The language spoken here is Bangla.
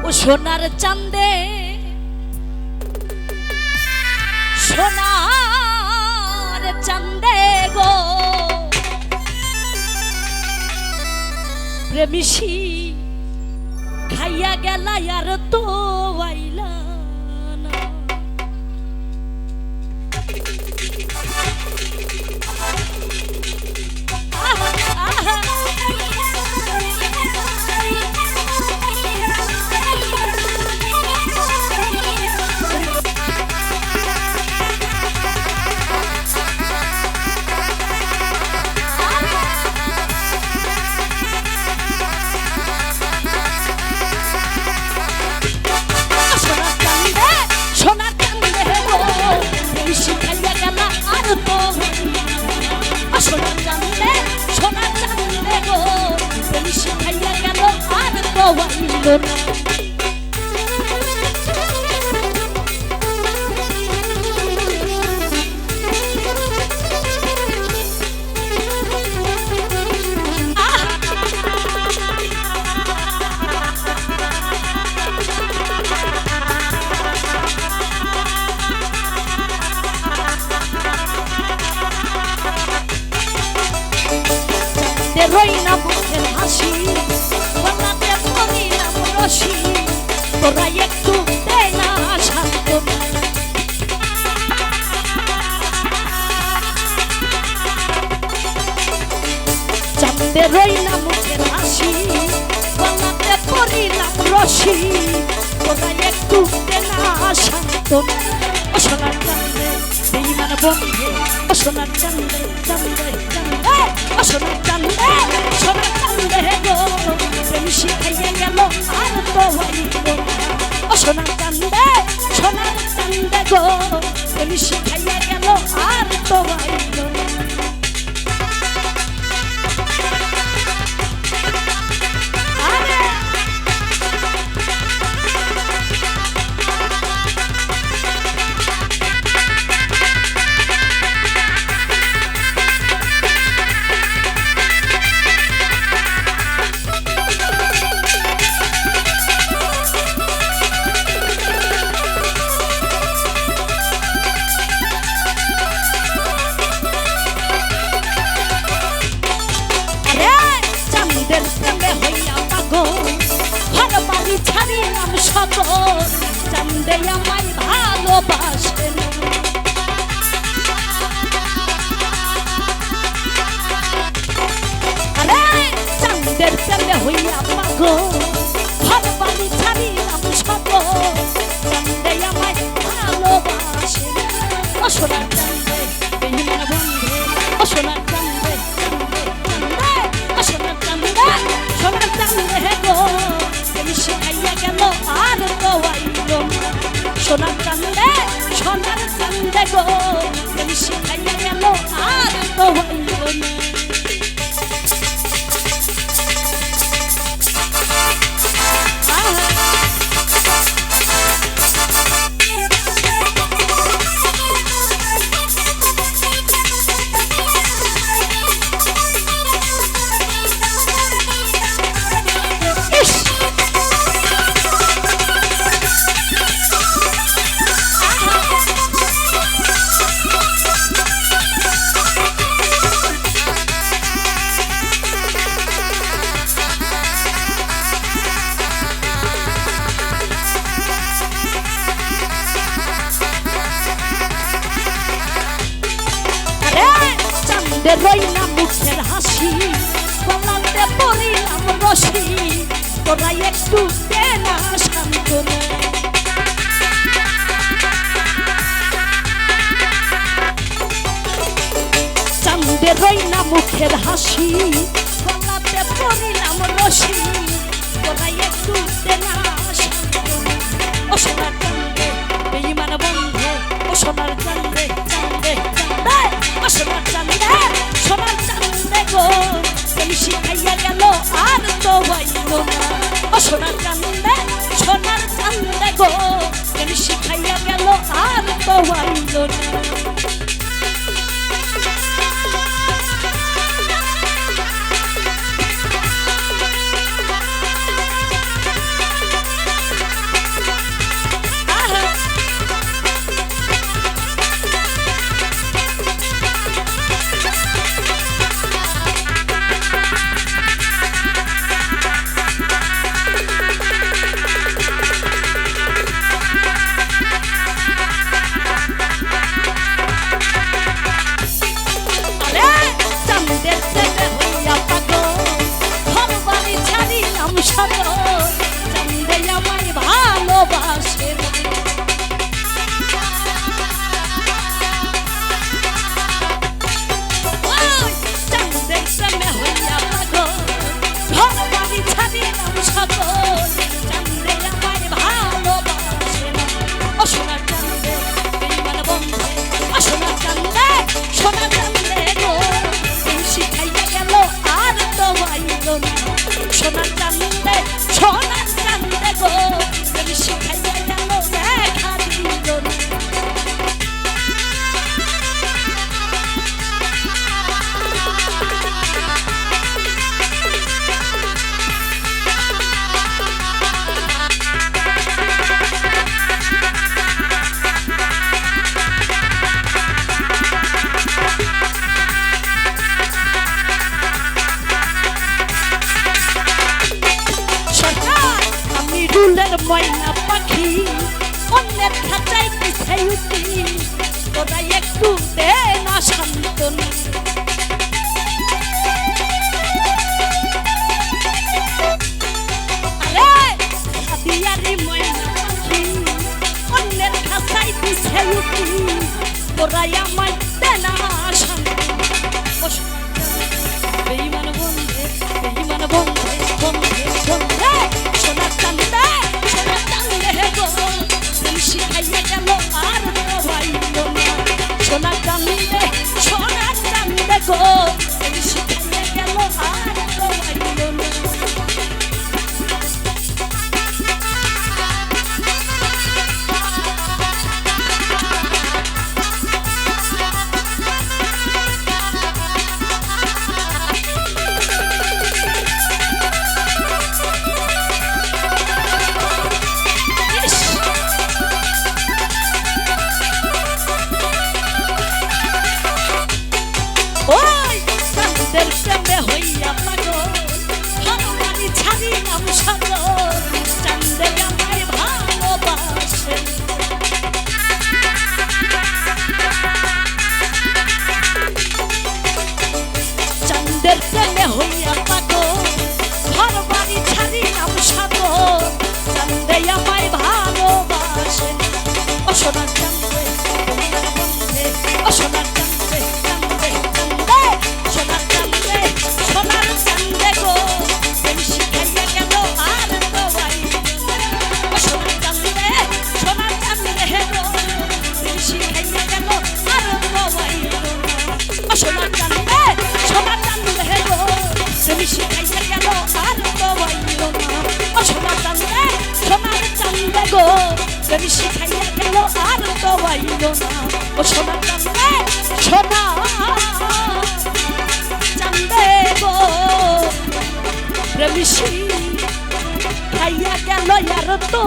ও সোনার চাঁদে সোনার চাঁদে গো প্রেমিসি খাইয়া গেলা আর তো আইলা না। রইনা মুখের হাসি গলাতে পরিলাম রশি তোরা একটু দে না শান্ত চাঁদে রইনা মুখের হাসি গলাতে পরিলাম রশি তোরা একটু দে না শান্ত ও সোনার চাঁদে বেঈমান বন্ধু ও সোনার চাঁদে চাঁদে চাঁদে ও সোনার চাঁদে সোনার চাঁদে গো প্রেমিসি খাইয়া গেল আর তো হইল ও সোনার চাঁদে সোনার চাঁদে গো প্রেমিসি খাইয়া গেল আর তো হইল ছাড়িলাম সকল চাঁদে আমায় ভালোবাসে আরে চাঁদের প্রেমে হইয়া পাগল ঘর বাড়ি ছাড়িলাম সকল চাঁদে আমায় ভালোবাসে ও সোনার চাঁদে বেঈমান বন্ধু ও সোনার চাঁদে চাঁদে চাঁদে ও সোনার চাঁদে সোনার চাঁদে গো প্রেমিসি খাইয়া গেল আর তো আইল সোনার চাঁদে সোনার চাঁদে গো প্রেমিসি খাইয়া গেল আর তো আইল না রইনা মুখের হাসি গলাতে পরিলাম রশি তোরা একটু দে না শান্তনা চাঁদে রইনা মুখের হাসি গলাতে পরিলাম রশি তোরা একটু দে না শান্তনা ও সোনার চাঁদে বেঈমান বন্ধু ও সোনার চাঁদে চাঁদে চাঁদে ও সোনার চাঁদে সোনার চাঁদে গো প্রেমিসি খাইয়া গেল আর তো হইল না ও সোনার চাঁদে গো প্রেমিসি খাইয়া গেল আর তো হইল না কুলের ময়না পাখি অন্যের খাঁচায় পিছাই উঠি তোরা একটু দে না শান্তনা দিয়ারি ময়না পাখি অন্যের খাঁচায় পিছাই উঠি তোরা আমায় দে না শান্তনা বেঈমান বন্ধে সোনার চান্দে গো তুমি শিখাইয়া গেল আর পাইল না সোনার চান্দে গো তুমি শিখাইয়া গেল আর পাইল না ওই চাঁদের প্রেমে হইয়া পাগল ভগবানি ছাড়িলাম সাগর চাঁদে আমায় ভালোবাসে চাঁদের প্রেমে হইয়া পাগল ভগবানি ছাড়িলাম সাগর চাঁদে আমায় ভালোবাসে ও সোনার চাঁদে ও সোনার চাঁদে সোনার চান্দে গো তুমি শিখাইয়া গেল আর পাইল না সোনার চান্দে গো তুমি শিখাইয়া গেল আর পাইল না সোনার চান্দে গো তুমি শিখাইয়া গেল আর পাইল না সোনার চান্দে গো তুমি শিখাইয়া গেল আর পাইল না ও সোনার চান্দে চান্দে গো প্রেমিসি খাইয়া গেল আর তো